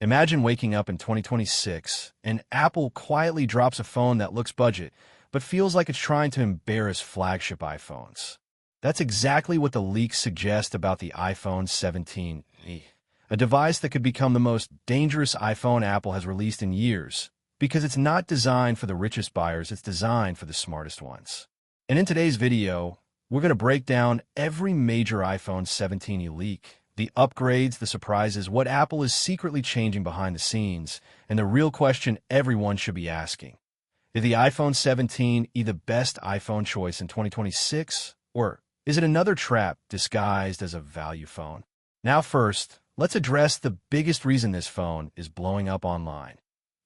Imagine waking up in 2026 and Apple quietly drops a phone that looks budget, but feels like it's trying to embarrass flagship iPhones. That's exactly what the leaks suggest about the iPhone 17e, a device that could become the most dangerous iPhone Apple has released in years, because it's not designed for the richest buyers, it's designed for the smartest ones. And in today's video, we're going to break down every major iPhone 17e leak, the upgrades, the surprises, what Apple is secretly changing behind the scenes, and the real question everyone should be asking. Is the iPhone 17e the best iPhone choice in 2026, or is it another trap disguised as a value phone? Now first, let's address the biggest reason this phone is blowing up online.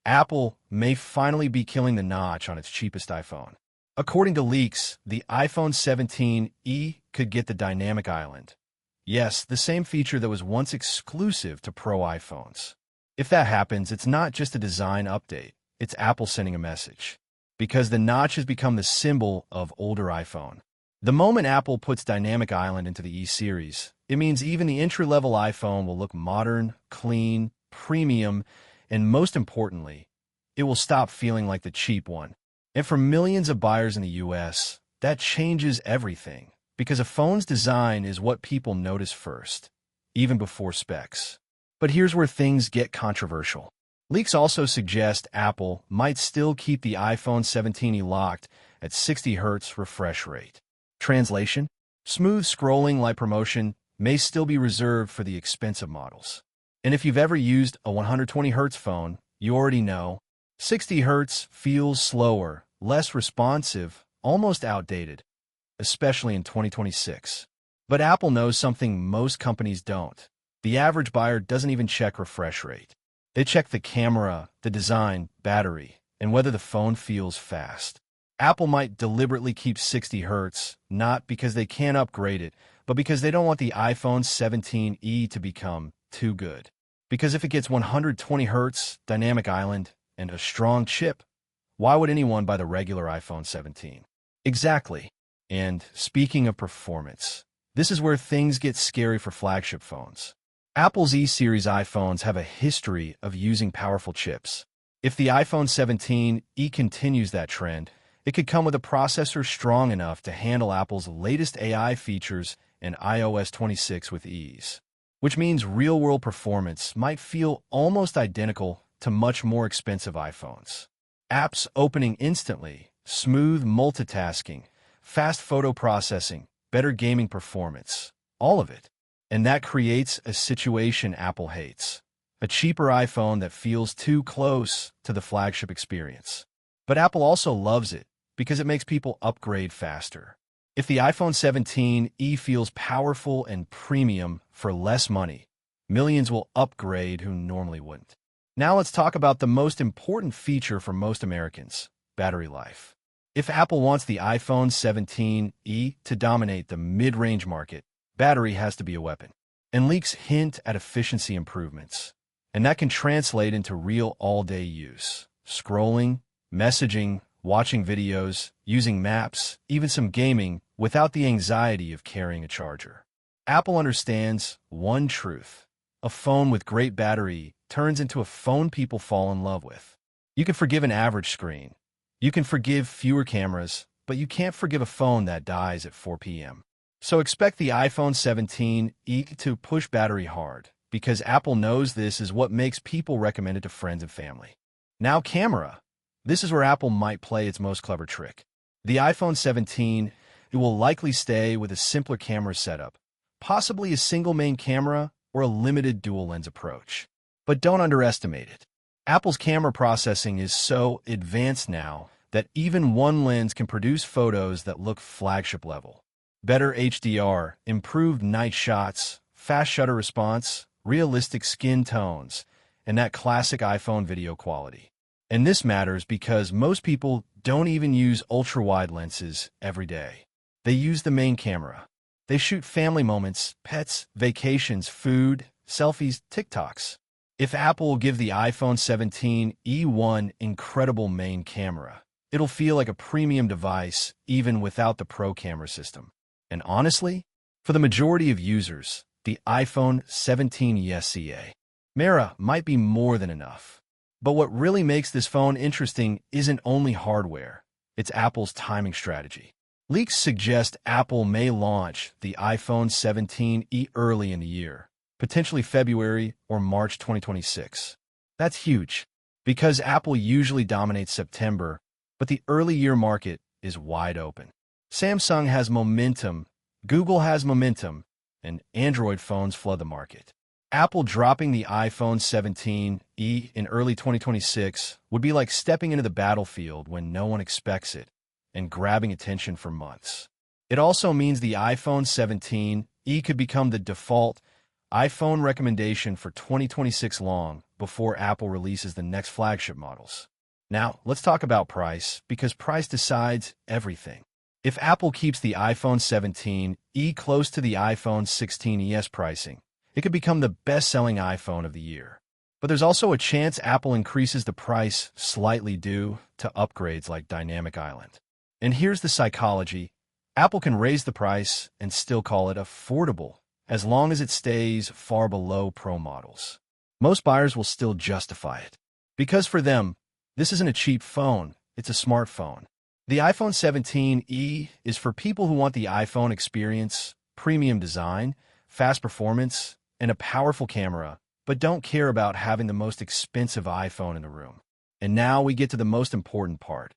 Apple may finally be killing the notch on its cheapest iPhone. According to leaks, the iPhone 17e could get the dynamic island. Yes, the same feature that was once exclusive to Pro iPhones. If that happens, it's not just a design update, it's Apple sending a message. Because the notch has become the symbol of older iPhone. The moment Apple puts Dynamic Island into the E-series, it means even the entry-level iPhone will look modern, clean, premium, and most importantly, it will stop feeling like the cheap one. And for millions of buyers in the US, that changes everything. Because a phone's design is what people notice first, even before specs. But here's where things get controversial. Leaks also suggest Apple might still keep the iPhone 17e locked at 60 Hz refresh rate. Translation: smooth scrolling light promotion may still be reserved for the expensive models. And if you've ever used a 120 Hz phone, you already know 60 Hz feels slower, less responsive, almost outdated, especially in 2026. But Apple knows something most companies don't. The average buyer doesn't even check refresh rate. They check the camera, the design, battery, and whether the phone feels fast. Apple might deliberately keep 60 Hz, not because they can't upgrade it, but because they don't want the iPhone 17e to become too good. Because if it gets 120 Hz, dynamic island, and a strong chip, why would anyone buy the regular iPhone 17? Exactly. And speaking of performance, this is where things get scary for flagship phones. Apple's E-series iPhones have a history of using powerful chips. If the iPhone 17e continues that trend, it could come with a processor strong enough to handle Apple's latest AI features and iOS 26 with ease. Which means real-world performance might feel almost identical to much more expensive iPhones. Apps opening instantly, smooth multitasking, fast photo processing, better gaming performance, all of it. And that creates a situation Apple hates. A cheaper iPhone that feels too close to the flagship experience. But Apple also loves it because it makes people upgrade faster. If the iPhone 17e feels powerful and premium for less money, millions will upgrade who normally wouldn't. Now let's talk about the most important feature for most Americans, battery life. If Apple wants the iPhone 17e to dominate the mid-range market, battery has to be a weapon. And leaks hint at efficiency improvements. And that can translate into real all-day use. Scrolling, messaging, watching videos, using maps, even some gaming, without the anxiety of carrying a charger. Apple understands one truth. A phone with great battery turns into a phone people fall in love with. You can forgive an average screen. You can forgive fewer cameras, but you can't forgive a phone that dies at 4 p.m. So expect the iPhone 17e to push battery hard, because Apple knows this is what makes people recommend it to friends and family. Now camera. This is where Apple might play its most clever trick. The iPhone 17 will likely stay with a simpler camera setup, possibly a single main camera or a limited dual-lens approach. But don't underestimate it. Apple's camera processing is so advanced now that even one lens can produce photos that look flagship level. Better HDR, improved night shots, fast shutter response, realistic skin tones, and that classic iPhone video quality. And this matters because most people don't even use ultra-wide lenses every day. They use the main camera. They shoot family moments, pets, vacations, food, selfies, TikToks. If Apple will give the iPhone 17e one incredible main camera, it'll feel like a premium device even without the Pro camera system. And honestly, for the majority of users, the iPhone 17e SE Mara might be more than enough. But what really makes this phone interesting isn't only hardware, it's Apple's timing strategy. Leaks suggest Apple may launch the iPhone 17e early in the year, potentially February or March 2026. That's huge, because Apple usually dominates September, but the early year market is wide open. Samsung has momentum, Google has momentum, and Android phones flood the market. Apple dropping the iPhone 17e in early 2026 would be like stepping into the battlefield when no one expects it and grabbing attention for months. It also means the iPhone 17e could become the default iPhone recommendation for 2026 long before Apple releases the next flagship models. Now, let's talk about price, because price decides everything. If Apple keeps the iPhone 17e close to the iPhone 16es pricing, it could become the best-selling iPhone of the year. But there's also a chance Apple increases the price slightly due to upgrades like Dynamic Island. And here's the psychology. Apple can raise the price and still call it affordable, as long as it stays far below Pro models. Most buyers will still justify it, because for them, this isn't a cheap phone, it's a smartphone. The iPhone 17e is for people who want the iPhone experience, premium design, fast performance, and a powerful camera, but don't care about having the most expensive iPhone in the room. And now we get to the most important part.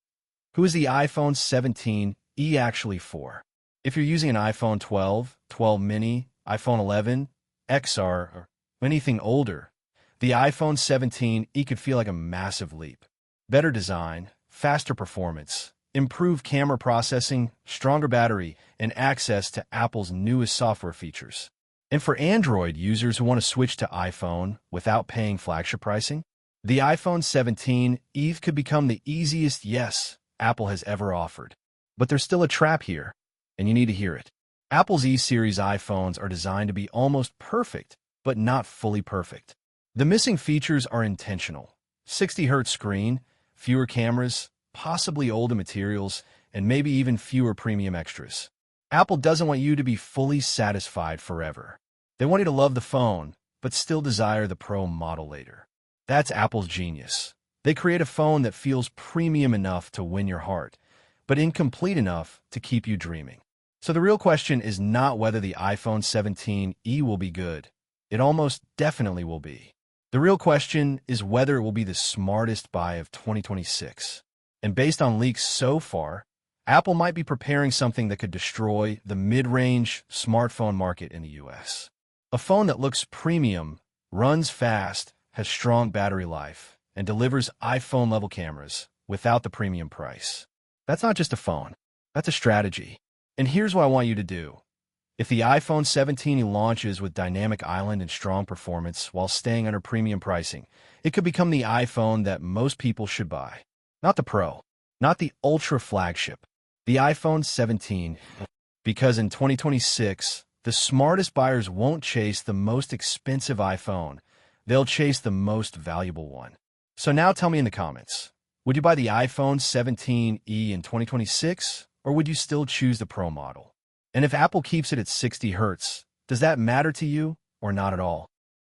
Who is the iPhone 17e actually for? If you're using an iPhone 12, 12 mini, iPhone 11, XR, or anything older, the iPhone 17e could feel like a massive leap. Better design, faster performance, improved camera processing, stronger battery, and access to Apple's newest software features. And for Android users who want to switch to iPhone without paying flagship pricing, the iPhone 17e could become the easiest yes Apple has ever offered. But there's still a trap here, and you need to hear it. Apple's E-series iPhones are designed to be almost perfect, but not fully perfect. The missing features are intentional. 60Hz screen, fewer cameras, possibly older materials, and maybe even fewer premium extras. Apple doesn't want you to be fully satisfied forever. They want you to love the phone, but still desire the Pro model later. That's Apple's genius. They create a phone that feels premium enough to win your heart, but incomplete enough to keep you dreaming. So the real question is not whether the iPhone 17e will be good. It almost definitely will be. The real question is whether it will be the smartest buy of 2026. And based on leaks so far, Apple might be preparing something that could destroy the mid-range smartphone market in the US. A phone that looks premium, runs fast, has strong battery life, and delivers iPhone-level cameras without the premium price. That's not just a phone. That's a strategy. And here's what I want you to do. If the iPhone 17 launches with Dynamic Island and strong performance while staying under premium pricing, it could become the iPhone that most people should buy. Not the Pro, not the Ultra flagship, the iPhone 17. Because in 2026, the smartest buyers won't chase the most expensive iPhone. They'll chase the most valuable one. So now tell me in the comments, would you buy the iPhone 17e in 2026, or would you still choose the Pro model? And if Apple keeps it at 60 Hz, does that matter to you or not at all?